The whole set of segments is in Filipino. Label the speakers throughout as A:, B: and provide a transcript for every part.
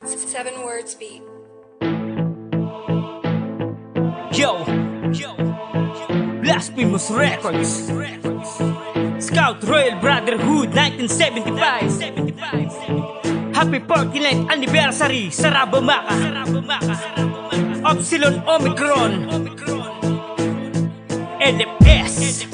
A: 7 words beat.
B: Yo, Blasphemous Records, Scout Royal Brotherhood 1975. Happy 49th anniversary sa Rabamaka, Upsilon Omicron, LFS.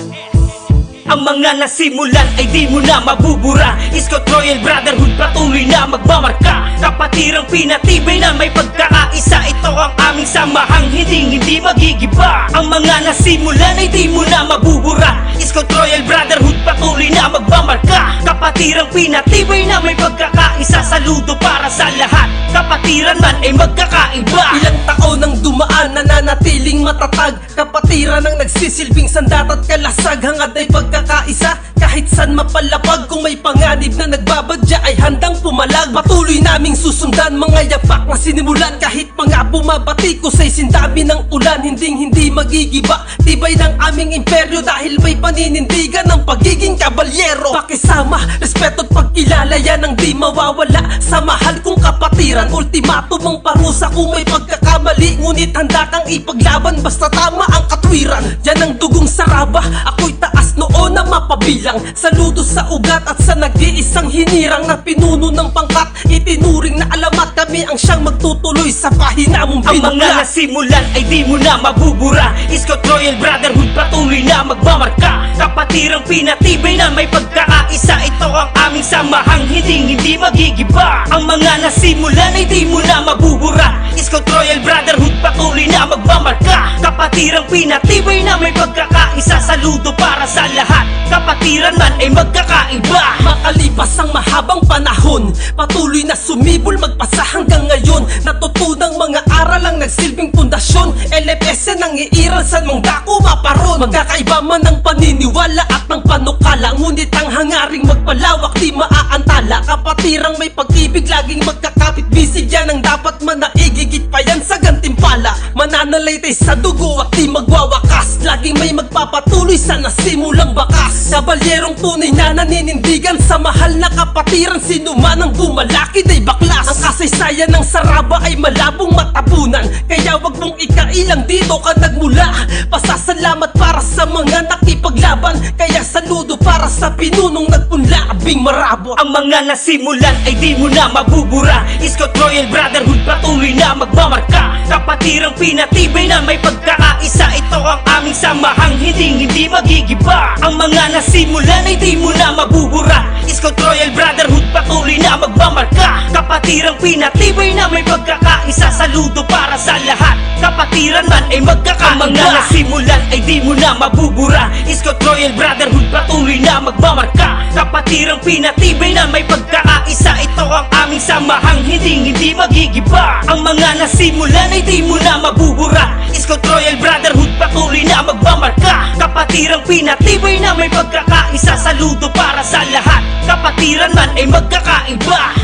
B: Ang mga nasimulan ay di mo na mabubura. Scout Royal Brotherhood patuloy na magmamarka. Kapatirang pinatibay na may pagkakaisa. Ito ang aming samahang hindi magigiba. Ang mga nasimulan ay di mo na mabubura. Scout Royal Brotherhood patuloy na magmamarka. Kapatirang pinatibay na may pagkakaisa. Saludo para sa lahat, kapatiran man ay magkakaiba.
C: Ilang taon ang dumaan, nananatiling matatag. Kapatiran ang nagsisilbing sandat at kalasag. Hangad ay pagkakaisa, kahit san mapalapag. Kung may panganib na nagbabadya ay handang pumalag. Patuloy naming susundan mga yapak na sinimulan. Kahit mga bumabatikos ay sindami ng ulan. Hindi magigiba, tibay ng aming imperyo. Dahil may paninindigan ng pagiging kabalyero. Pakisama, respeto at pagkilala, yan ang di mawawala sa mahal kong kapatiran. Ultimatum ang parusa kung may pagkakamali, ngunit handa kang ipaglaban basta tama ang katwiran. Yan ang dugong saraba, ako'y taas noon na mapabilang. Saludo sa ugat at sa nag-iisang hinirang na pinuno ng pangkat. Itinuring na alamat, kami ang siyang magtutuloy sa pahina mong
B: Ang mga
C: binuklat.
B: nasimulan ay di mo na mabubura. Scout Royal Brotherhood patuloy na magmamarka. Kapatirang pinatibay na may pagkakaisa. Ito ang aming samahang hindi magigiba. Ang mga nasimulan ay di mo na mabubura. Scout Royal Brotherhood patuloy na magmamarka. Kapatirang pinatibay na may pagkakaisa. Saludo para sa lahat, kapatiran man ay magkakaiba.
C: Makalipas ang mahabang panahon, patuloy na sumibol magpasa hanggang ngayon. Natutunang mga aral ang nagsilbing pundasyon. LFS ang iiral san mong dako maparon. Magkakaiba man ang paniniwala at ng panukala, ngunit ang hangaring magpalawak di maaantala. Kapatirang may pag-ibig laging magkakapit bisig, yan ang dapat manaigigit pa yan sa gantimpala. Mananalaytay sa dugo at di magwawakas, laging may magpapatuloy sa nasimulang bakas. Kabalyerong tunay na naninindigan sa mahal na kapatiran. Sino man ang bumalakid ay baklas. Ang kasaysayan ng Saraba ay malabong matabunan, kaya wag mong ikailang dito ka nagmula. Pasasalamat para sa mga nakipaglaban, kaya saludo para sa pinunong nagpunla. Abing marabo.
B: Ang mga nasimulan ay di mo na mabubura. Scout Royal Brotherhood patuloy na magmamarka. Kapatirang pinatibay na may pagkakaisa. Ito ang aming samahang hindi magigiba. Ang mga nasimulan ay di mo na mabubura. Scout Royal Brotherhood patuloy na magmamarka. Kapatirang pinatibay na may pagkakaisa. Saludo para sa lahat, kapatiran man ay magkakaiba. Ang mga nasimulan ay di mo na mabubura. Scout Royal Brotherhood patuloy na magmamarka. Kapatirang pinatibay na may pagkakaisa. Ito ang aming samahang hindi magigiba. Ang mga nasimulan ay di mo na mabubura. Scout Royal Brotherhood patuloy na magmamarka. Kapatirang pinatibay na may pagkakaisa. Saludo para sa lahat, kapatiran man ay magkakaiba.